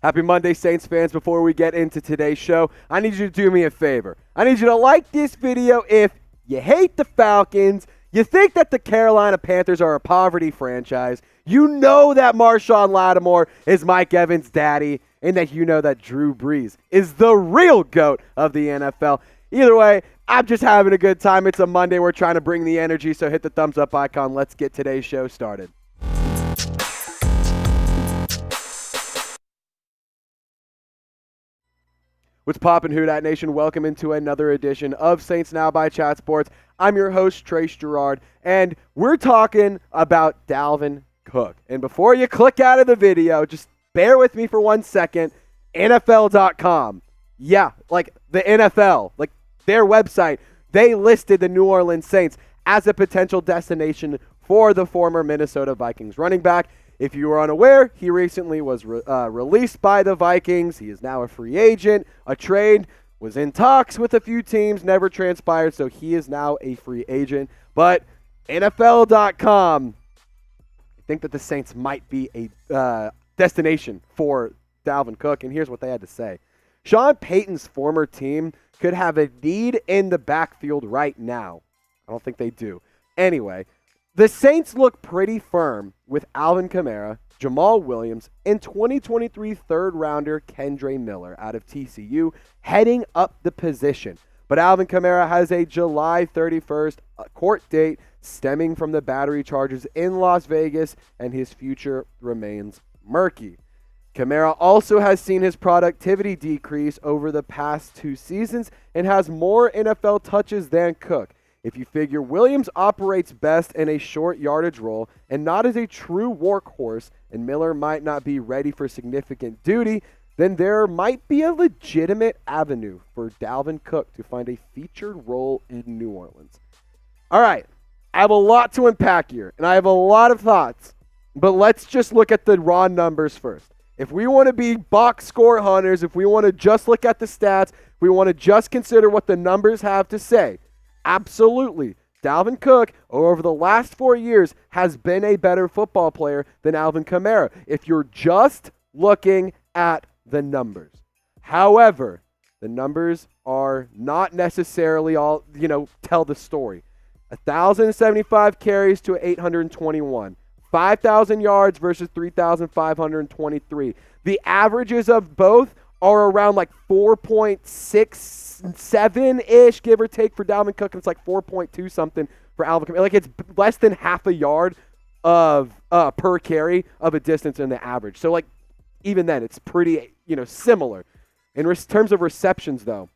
Happy Monday, Saints fans. Before we get into today's show, I need you to do me a favor. I need you to like this video if you hate the Falcons, you think that the Carolina Panthers are a poverty franchise, you know that Marshawn Lattimore is Mike Evans' daddy, and that you know that Drew Brees is the real GOAT of the NFL. Either way, I'm just having a good time. It's a Monday. We're trying to bring the energy, so hit the thumbs up icon. Let's get today's show started. What's poppin', Who Dat Nation? Welcome into another edition of Saints Now by Chat Sports. I'm your host, Trace Girouard, and we're talking about Dalvin Cook. And before you click out of the video, just bear with me for 1 second. NFL.com. Yeah, like the NFL, like their website, they listed the New Orleans Saints as a potential destination for the former Minnesota Vikings running back. If you were unaware, he recently was released by the Vikings. He is now a free agent. A trade was in talks with a few teams, never transpired, so he is now a free agent. But NFL.com, I think that the Saints might be a destination for Dalvin Cook, and here's what they had to say. Sean Payton's former team could have a need in the backfield right now. I don't think they do. Anyway, the Saints look pretty firm with Alvin Kamara, Jamaal Williams, and 2023 third-rounder Kendre Miller out of TCU heading up the position. But Alvin Kamara has a July 31st court date stemming from the battery charges in Las Vegas, and his future remains murky. Kamara also has seen his productivity decrease over the past 2 seasons and has more NFL touches than Cook. If you figure Williams operates best in a short yardage role and not as a true workhorse, and Miller might not be ready for significant duty, then there might be a legitimate avenue for Dalvin Cook to find a featured role in New Orleans. All right, I have a lot to unpack here, and I have a lot of thoughts, but let's just look at the raw numbers first. If we want to be box score hunters, if we want to just look at the stats, if we want to just consider what the numbers have to say, absolutely, Dalvin Cook, over the last 4 years, has been a better football player than Alvin Kamara, if you're just looking at the numbers. However, the numbers are not necessarily all, tell the story. 1,075 carries to 821. 5,000 yards versus 3,523. The averages of both are around like 4.67-ish, give or take, for Dalvin Cook, and it's like 4.2 something for Alvin Kamara. Like, it's less than half a yard of per carry of a distance in the average. So, like, even then, it's pretty, similar. In terms of receptions, though,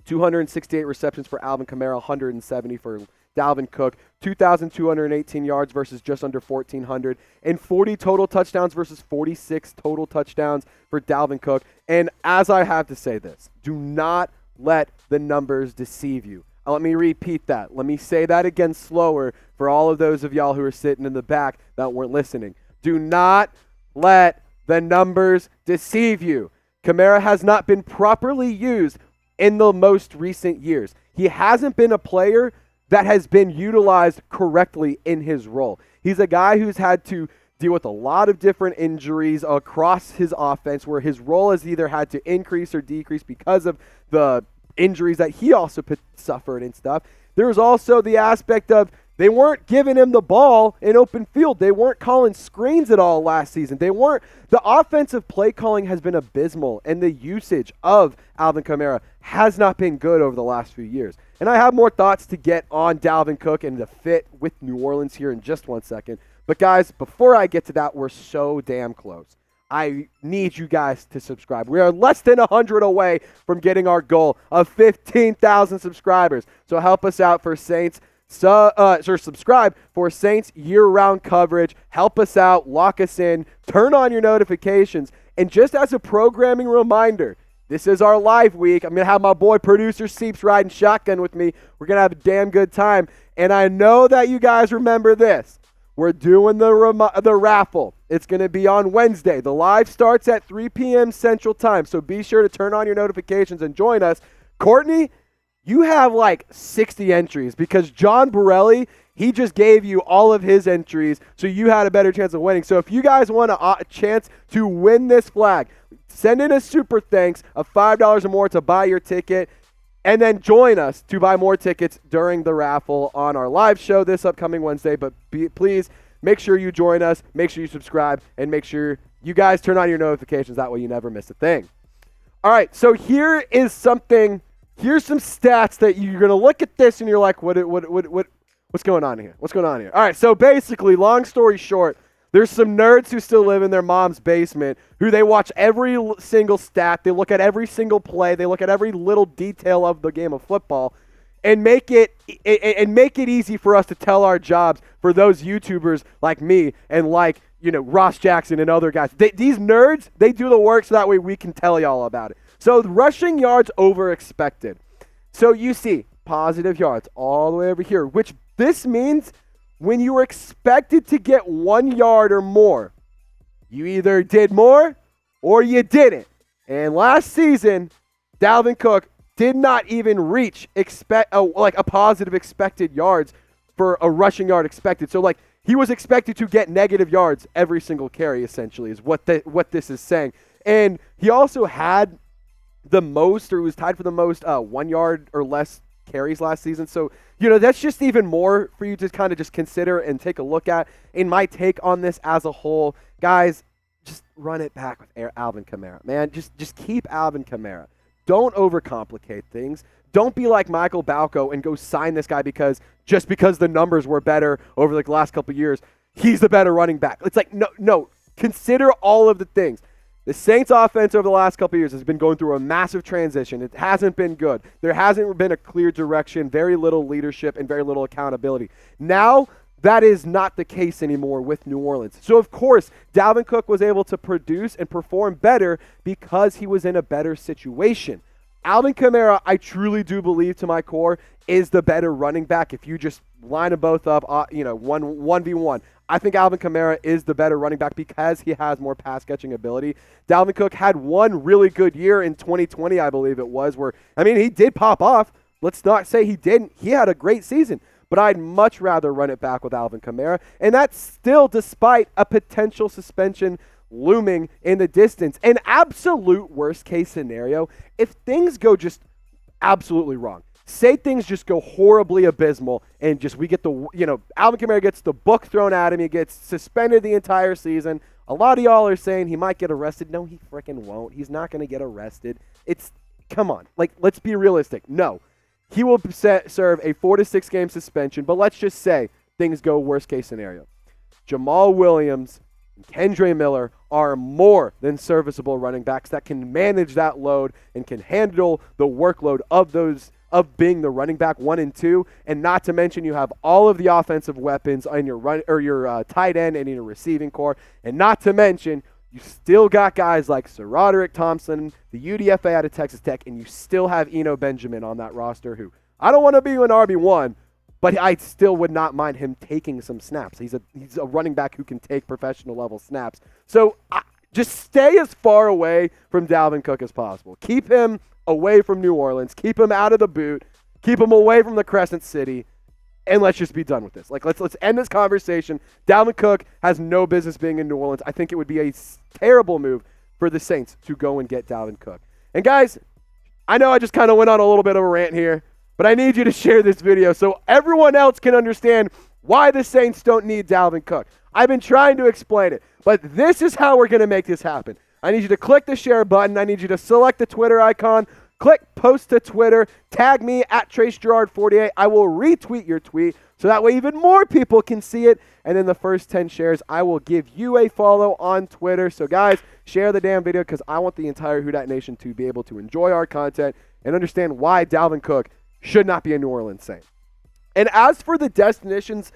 268 receptions for Alvin Kamara, 170 for Dalvin Cook, 2,218 yards versus just under 1,400, and 40 total touchdowns versus 46 total touchdowns for Dalvin Cook. And as I have to say this, do not let the numbers deceive you. Let me repeat that. Let me say that again slower for all of those of y'all who are sitting in the back that weren't listening. Do not let the numbers deceive you. Kamara has not been properly used in the most recent years. He hasn't been a player that has been utilized correctly in his role. He's a guy who's had to deal with a lot of different injuries across his offense, where his role has either had to increase or decrease because of the injuries that he also suffered and stuff. There's also the aspect of they weren't giving him the ball in open field. They weren't calling screens at all last season. The offensive play calling has been abysmal, and the usage of Alvin Kamara has not been good over the last few years. And I have more thoughts to get on Dalvin Cook and the fit with New Orleans here in just 1 second. But guys, before I get to that, we're so damn close. I need you guys to subscribe. We are less than 100 away from getting our goal of 15,000 subscribers. So help us out for Saints. Subscribe for Saints year-round coverage. Help us out. Lock us in. Turn on your notifications. And just as a programming reminder, this is our live week. I'm going to have my boy producer Seeps riding shotgun with me. We're going to have a damn good time. And I know that you guys remember this. We're doing the raffle. It's going to be on Wednesday. The live starts at 3 p.m. Central Time, so be sure to turn on your notifications and join us. Courtney, you have like 60 entries because John Borelli, he just gave you all of his entries, so you had a better chance of winning. So if you guys want a chance to win this flag, Send in a super thanks of $5 or more to buy your ticket, and then join us to buy more tickets during the raffle on our live show this upcoming Wednesday. But please make sure you join us, make sure you subscribe, and make sure you guys turn on your notifications. That way you never miss a thing. All right, so here's some stats that you're going to look at this and you're like, what's going on here? What's going on here? All right, so basically, long story short, there's some nerds who still live in their mom's basement who they watch every single stat, they look at every single play, they look at every little detail of the game of football and make it easy for us to tell our jobs for those YouTubers like me and like, Ross Jackson and other guys. These nerds, they do the work so that way we can tell y'all about it. So rushing yards over expected. So you see positive yards all the way over here, which this means when you were expected to get 1 yard or more, you either did more or you didn't. And last season, Dalvin Cook did not even reach a positive expected yards for a rushing yard expected. So he was expected to get negative yards every single carry, essentially, is what this is saying. And he also had the most, or he was tied for the most 1 yard or less carries last season. So, that's just even more for you to kind of just consider and take a look at. In my take on this as a whole, guys, just run it back with Alvin Kamara. Man, just keep Alvin Kamara. Don't overcomplicate things. Don't be like Michael Balco and go sign this guy because the numbers were better over the last couple of years, he's the better running back. It's like, no. Consider all of the things. The Saints offense over the last couple of years has been going through a massive transition. It hasn't been good. There hasn't been a clear direction, very little leadership, and very little accountability. Now, that is not the case anymore with New Orleans. So, of course, Dalvin Cook was able to produce and perform better because he was in a better situation. Alvin Kamara, I truly do believe to my core, is the better running back. If you just line them both up, 1v1. I think Alvin Kamara is the better running back because he has more pass-catching ability. Dalvin Cook had one really good year in 2020, I believe it was, where, he did pop off. Let's not say he didn't. He had a great season. But I'd much rather run it back with Alvin Kamara. And that's still despite a potential suspension looming in the distance. An absolute worst-case scenario, if things go just absolutely wrong, say things just go horribly abysmal and just we get Alvin Kamara gets the book thrown at him, he gets suspended the entire season. A lot of y'all are saying he might get arrested. No, he freaking won't. He's not going to get arrested. Come on. Let's be realistic. No. He will serve a 4 to 6 game suspension, but let's just say things go worst case scenario. Jamaal Williams and Kendre Miller are more than serviceable running backs that can manage that load and can handle the workload of being the running back 1 and 2, and not to mention you have all of the offensive weapons on your tight end and in your receiving core, and not to mention you still got guys like Sir Roderick Thompson, the UDFA out of Texas Tech, and you still have Eno Benjamin on that roster who, I don't want to be an RB1, but I still would not mind him taking some snaps. He's a running back who can take professional level snaps. So just stay as far away from Dalvin Cook as possible. Keep him away from New Orleans. Keep him out of the boot. Keep him away from the Crescent City. And let's just be done with this. Let's end this conversation. Dalvin Cook has no business being in New Orleans. I think it would be a terrible move for the Saints to go and get Dalvin Cook. And guys, I know I just kind of went on a little bit of a rant here, but I need you to share this video so everyone else can understand why the Saints don't need Dalvin Cook. I've been trying to explain it, but this is how we're going to make this happen. I need you to click the share button. I need you to select the Twitter icon. Click post to Twitter, tag me at TraceGirouard48. I will retweet your tweet so that way even more people can see it. And in the first 10 shares, I will give you a follow on Twitter. So guys, share the damn video because I want the entire Who Dat Nation to be able to enjoy our content and understand why Dalvin Cook should not be a New Orleans Saint. And as for the destinations,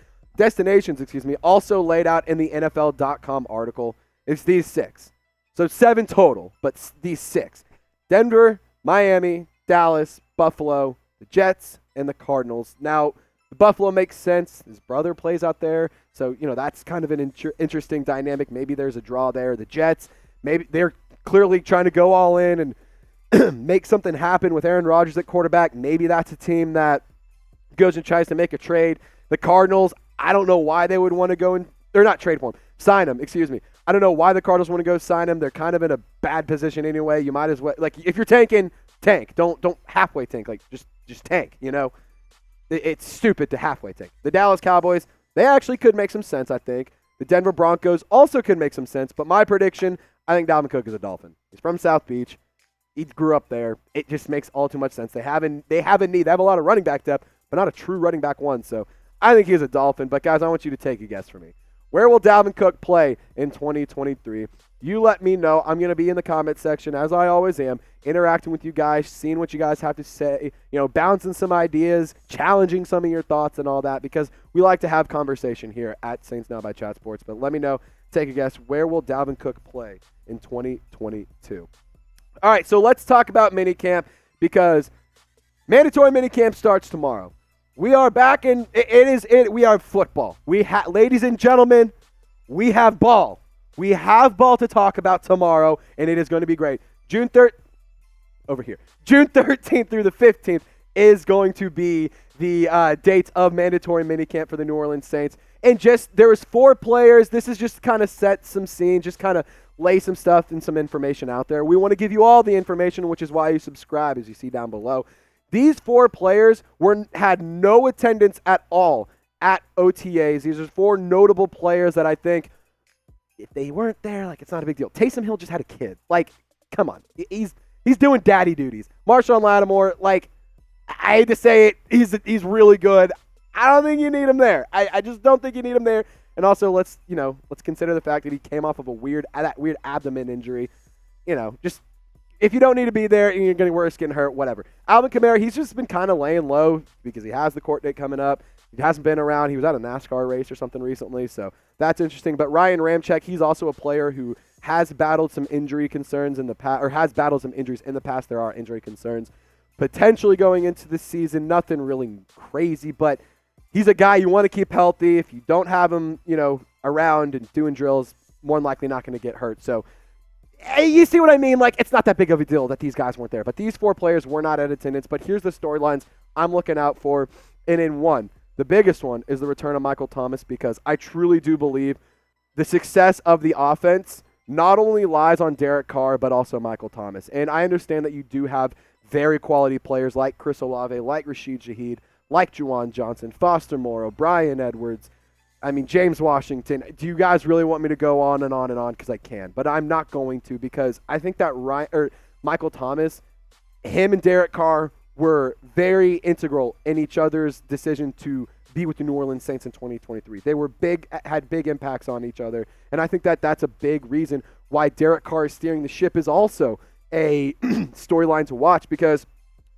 also laid out in the NFL.com article, it's these 6. So 7 total, but these 6. Denver, Miami, Dallas, Buffalo, the Jets, and the Cardinals. Now, the Buffalo makes sense. His brother plays out there. So, that's kind of an interesting dynamic. Maybe there's a draw there. The Jets, maybe they're clearly trying to go all in and make something happen with Aaron Rodgers at quarterback. Maybe that's a team that goes and tries to make a trade. The Cardinals, I don't know why they would want to go and – they're not trade for him. Sign him, excuse me. I don't know why the Cardinals want to go sign him. They're kind of in a bad position anyway. You might as well, like, if you're tanking, tank. Don't halfway tank. Like, just tank, you know? It's stupid to halfway tank. The Dallas Cowboys, they actually could make some sense, I think. The Denver Broncos also could make some sense, but my prediction, I think Dalvin Cook is a Dolphin. He's from South Beach. He grew up there. It just makes all too much sense. They have a need. They have a lot of running back depth, but not a true running back one. So I think he's a Dolphin. But, guys, I want you to take a guess for me. Where will Dalvin Cook play in 2023? You let me know. I'm going to be in the comment section, as I always am, interacting with you guys, seeing what you guys have to say, bouncing some ideas, challenging some of your thoughts and all that, because we like to have conversation here at Saints Now by Chat Sports. But let me know, take a guess, where will Dalvin Cook play in 2022? All right, so let's talk about minicamp, because mandatory minicamp starts tomorrow. We are back in we are football. Ladies and gentlemen, we have ball. We have ball to talk about tomorrow, and it is going to be great. June 13th through the 15th is going to be the dates of mandatory minicamp for the New Orleans Saints. And there was 4 players. This is just kind of set some scene, just kind of lay some stuff and some information out there. We want to give you all the information, which is why you subscribe, as you see down below. These 4 players had no attendance at all at OTAs. These are 4 notable players that I think, if they weren't there, like, it's not a big deal. Taysom Hill just had a kid. Like, come on. He's doing daddy duties. Marshawn Lattimore, like, I hate to say it, he's really good. I don't think you need him there. I just don't think you need him there. And also, let's consider the fact that he came off of that weird abdomen injury. Just, if you don't need to be there and you're getting worse, getting hurt, whatever. Alvin Kamara, he's just been kind of laying low because he has the court date coming up. He hasn't been around. He was at a NASCAR race or something recently, so that's interesting. But Ryan Ramczyk, he's also a player who has battled some injury concerns in the past, or has battled some injuries in the past. There are injury concerns potentially going into the season. Nothing really crazy, but he's a guy you want to keep healthy. If you don't have him, around and doing drills, more than likely not going to get hurt. So you see what I mean? Like, it's not that big of a deal that these guys weren't there. But these 4 players were not at attendance. But here's the storylines I'm looking out for. And in one, the biggest one is the return of Michael Thomas, because I truly do believe the success of the offense not only lies on Derek Carr, but also Michael Thomas. And I understand that you do have very quality players like Chris Olave, like Rashid Shaheed, like Juwan Johnson, Foster Moreau, Brian Edwards, James Washington. Do you guys really want me to go on and on and on? Because I can, but I'm not going to, because I think that Michael Thomas, him and Derek Carr were very integral in each other's decision to be with the New Orleans Saints in 2023. They were had big impacts on each other, and I think that that's a big reason why Derek Carr is steering the ship is also a storyline to watch, because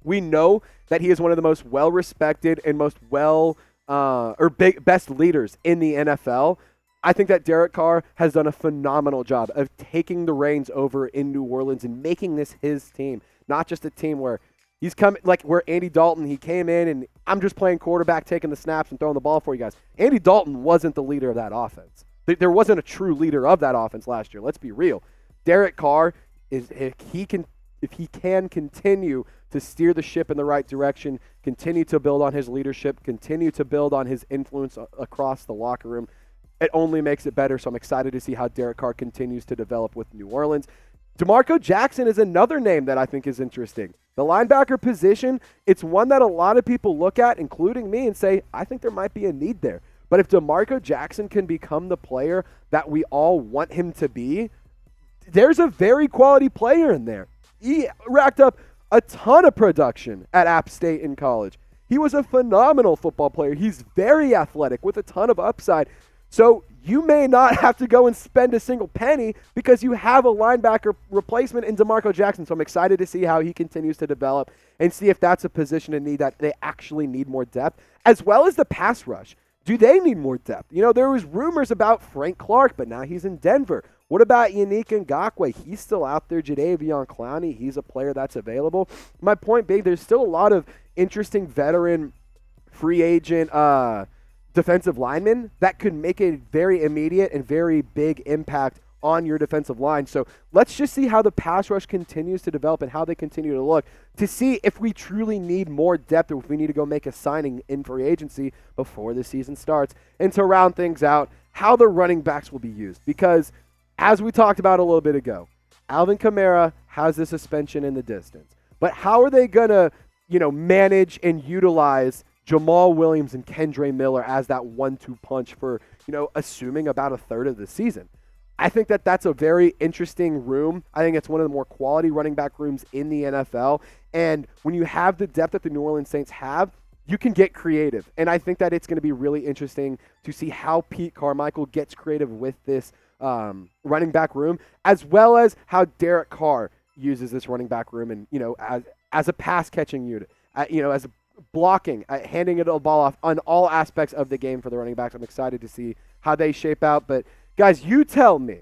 we know that he is one of the most well-respected and most best leaders in the NFL. I think that Derek Carr has done a phenomenal job of taking the reins over in New Orleans and making this his team, not just a team where he's coming, like where Andy Dalton, he came in and I'm just playing quarterback, taking the snaps and throwing the ball for you guys. Andy Dalton wasn't the leader of that offense. There wasn't a true leader of that offense last year. Let's be real. Derek Carr, if he can continue to steer the ship in the right direction, continue to build on his leadership, continue to build on his influence across the locker room, it only makes it better. So I'm excited to see how Derek Carr continues to develop with New Orleans. D'Marco Jackson is another name that I think is interesting. The linebacker position, it's one that a lot of people look at, including me, and say, I think there might be a need there. But if D'Marco Jackson can become the player that we all want him to be, there's a very quality player in there. He racked up a ton of production at App State in college. He was a phenomenal football player. He's very athletic with a ton of upside. So you may not have to go and spend a single penny because you have a linebacker replacement in D'Marco Jackson. So I'm excited to see how he continues to develop and see if that's a position in need that they actually need more depth, as well as the pass rush. Do they need more depth? There was rumors about Frank Clark, but now he's in Denver. What about Yannick Ngakoue? He's still out there. Jadeveon Clowney, he's a player that's available. My point being, there's still a lot of interesting veteran free agent defensive linemen that could make a very immediate and very big impact on your defensive line. So let's just see how the pass rush continues to develop and how they continue to look to see if we truly need more depth or if we need to go make a signing in free agency before the season starts. And to round things out, how the running backs will be used. Because as we talked about a little bit ago, Alvin Kamara has the suspension in the distance. But how are they going to, manage and utilize Jamaal Williams and Kendre Miller as that 1-2 punch for, assuming about a third of the season? I think that that's a very interesting room. I think it's one of the more quality running back rooms in the NFL. And when you have the depth that the New Orleans Saints have, you can get creative. And I think that it's going to be really interesting to see how Pete Carmichael gets creative with this running back room, as well as how Derek Carr uses this running back room and, as a pass catching unit, as a blocking, handing it a ball off on all aspects of the game for the running backs. I'm excited to see how they shape out. But guys, you tell me.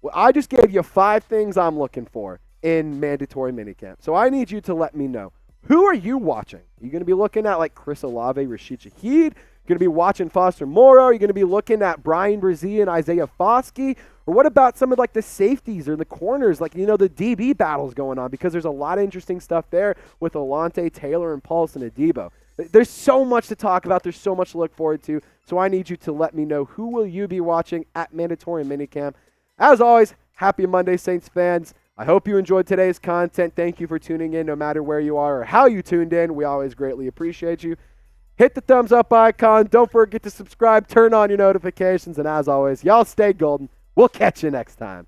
Well, I just gave you 5 things I'm looking for in mandatory minicamp. So I need you to let me know. Who are you watching? Are you going to be looking at like Chris Olave, Rashid Shaheed? Going to be watching Foster Moreau? Are you going to be looking at Brian Brzee and Isaiah Foskey? Or what about some of like the safeties or the corners, like, the DB battles going on? Because there's a lot of interesting stuff there with Alante Taylor and Paulson Adebo. There's so much to talk about. There's so much to look forward to. So I need you to let me know, who will you be watching at Mandatory Minicamp? As always, happy Monday, Saints fans. I hope you enjoyed today's content. Thank you for tuning in, no matter where you are or how you tuned in. We always greatly appreciate you. Hit the thumbs up icon. Don't forget to subscribe. Turn on your notifications. And as always, y'all stay golden. We'll catch you next time.